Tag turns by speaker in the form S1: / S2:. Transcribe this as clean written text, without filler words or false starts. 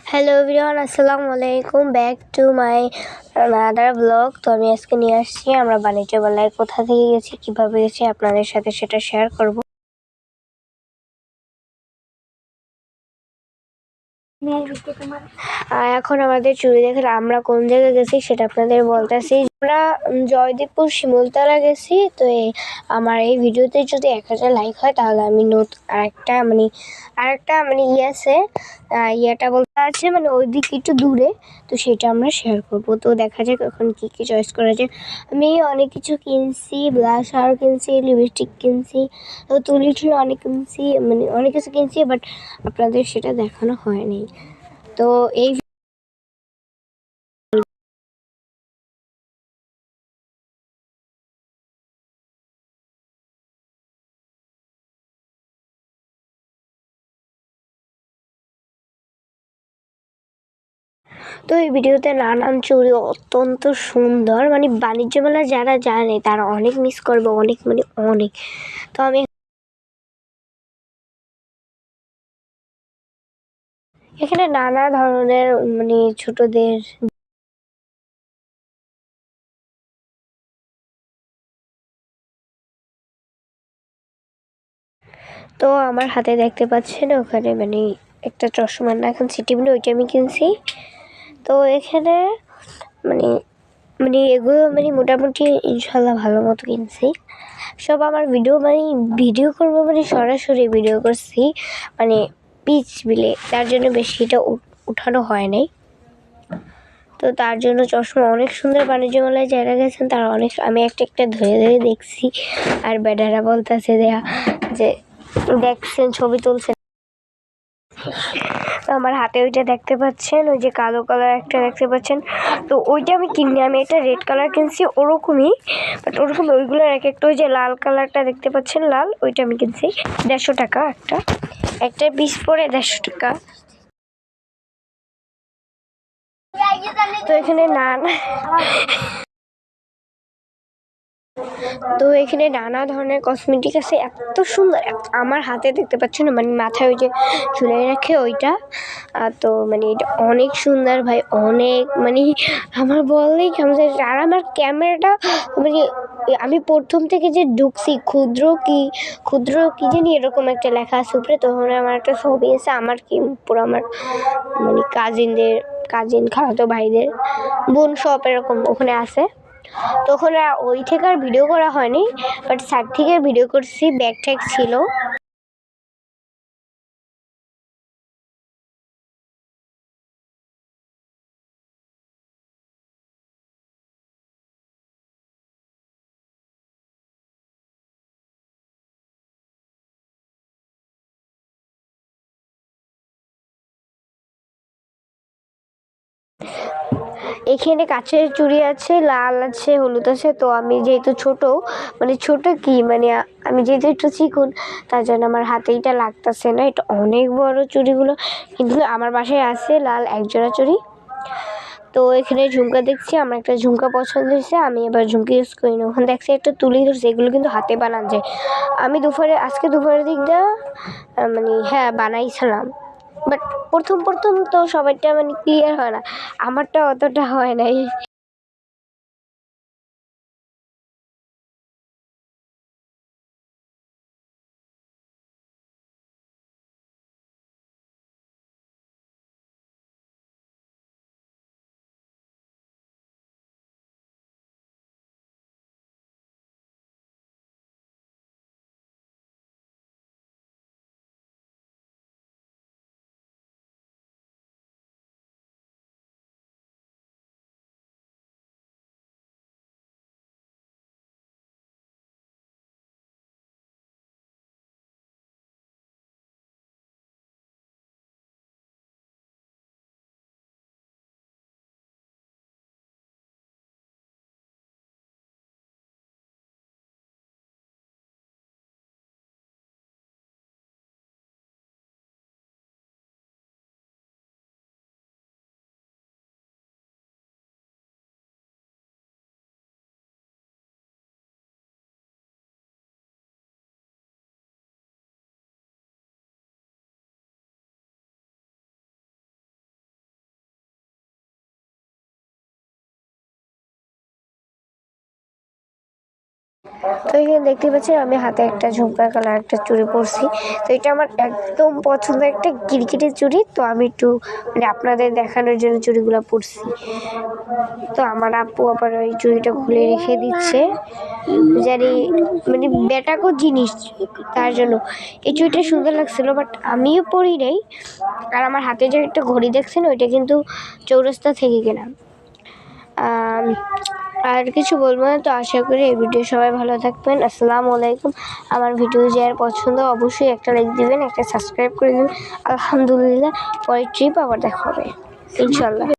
S1: Hello everyone, আসসালামু আলাইকুম, back to my another blog. তো আমি আজকে নিয়ে আসছি আমরা বাণিজ্য মেলায় কোথা থেকে গেছি, কিভাবে গেছি আপনাদের সাথে সেটা শেয়ার করব। আর এখন আমাদের চুরি দেখে আমরা কোন জায়গায় গেছি সেটা আপনাদের বলতেছি। আমরা জয়দেবপুর শিমুলতলা গেছি। তো আমার এই ভিডিওতে যদি 1000 লাইক হয় তাহলে আমি আরেকটা আছে, ইয়েটা বলতে আছে মানে ওই দিকে একটু দূরে, তো সেটা আমরা শেয়ার করবো। তো দেখা যাক এখন কি কি চয়েস করা যায়। আমি অনেক কিছু কিনছি, ব্লাশার কিনছি, লিপস্টিক কিনছি, তো তুলি অনেক কিনছি, মানে অনেক কিছু কিনছি, বাট আপনাদের সেটা দেখানো হয়নি। তো এই ভিডিওতে নানান চুড়ি অত্যন্ত সুন্দর, মানে বাণিজ্য মেলা যারা জানে তারা অনেক মিস করবে, অনেক মানে অনেক। তো আমি এখানে নানা ধরনের মানে ছোটদের তো আমার হাতে দেখতে পাচ্ছেন ওখানে মানে একটা চশমা না, এখন সিটি ব্লু, ওইটা আমি কিনছি। তো এখানে মানে মানে এগুলো মানে মোটামুটি ইনশাল্লাহ ভালো মতো কিনছি। সব আমার ভিডিও করবো মানে সরাসরি ভিডিও করছি, মানে পিচ বিলে, তার জন্য বেশিটা উঠানো হয় নাই। তো তার জন্য চশমা অনেক সুন্দর। বাণিজ্য মেলায় যারা গেছেন তারা অনেক, আমি একটা একটা ধরে ধরে দেখছি, আর বেডারা বলতেছে দেয়া যে দেখছেন, ছবি তুলছেন। তো আমার হাতে ওইটা দেখতে পাচ্ছেন, ওই যে কালো কালার একটা দেখতে পাচ্ছেন, তো ওইটা আমি কিনি। আমি এটা রেড কালার কিনছি ওরকমই, বাট ওরকম ওইগুলোর এক একটা, ওই যে লাল কালারটা দেখতে পাচ্ছেন লাল, ওইটা আমি কিনছি 150 টাকা একটা পিস পরে 150 টাকা। তো এখানে নানা ধরনের কসমেটিক আছে, এত সুন্দর। আমার হাতে দেখতে পাচ্ছ না, মানে মাথায় ওই যে ঝুলে রাখে ওইটা, তো মানে এটা অনেক সুন্দর ভাই, অনেক মানে আমার বললেই কেমন। আর আমার ক্যামেরাটা মানে আমি প্রথম থেকে যে ঢুকছি, ক্ষুদ্র কি জানি এরকম একটা লেখা আছে উপরে, তখন আমার একটা ছবি আছে আমার কি পুরো আমার মানে কাজিন খালাতো ভাইদের বোন সব এরকম ওখানে আছে। তখন ওই থেকে আর ভিডিও করা হয়নি, বাট সাইড থেকে ভিডিও করছি, ব্যাগ ট্যাগ ছিল। এখানে কাছের চুড়ি আছে, লাল আছে, হলুদ আছে। তো আমি যেহেতু ছোট মানে আমি যেহেতু একটু চিকুন, তার জন্য আমার হাতে এটা লাগতেছে না। এটা অনেক বড় চুড়িগুলো, কিন্তু আমার বাসায় আছে লাল একজোড়া চুড়ি। তো এখানে ঝুমকা দেখছি, আমার একটা ঝুমকা পছন্দ হয়েছে, আমি এবার ঝুমকা ইউজ করি না। ওখানে দেখছি একটা তুলি ধরছে, এগুলো কিন্তু হাতে বানানো যায়। আমি আজকে দুপুরের দিক দিয়ে মানে হ্যাঁ বানাইছিলাম, বাট প্রথম তো সবাইটা মানে ক্লিয়ার হয় না, আমারটা অতটা হয় নাই। তো এখানে দেখতে পাচ্ছেন আমি হাতে একটা ঝুমকা কালার একটা চুড়ি পরছি। তো এটা আমার একদম পছন্দের একটা কিরকিরের চুড়ি। তো আমি একটু মানে আপনাদের দেখানোর জন্য চুড়িগুলো পরছি। তো আমার আপু আবার ওই চুড়িটা খুলে রেখে দিচ্ছে, জানি মানে বেটাকো জিনিস তার জন্য। এই চুড়িটা সুন্দর লাগছিল, বাট আমিও পরি নাই। আর আমার হাতে যে একটা ঘড়ি দেখছেন ওইটা কিন্তু চৌরাস্তা থেকে কেনা। আর কিছু বলবো না। তো আশা করি এই ভিডিও সবাই ভালো থাকবেন। আসসালামু আলাইকুম। আমার ভিডিও যার পছন্দ অবশ্যই একটা লাইক দিবেন, একটা সাবস্ক্রাইব করে দেবেন। আলহামদুলিল্লাহ, পরের ট্রিপ আবার দেখা হবে ইনশাল্লাহ।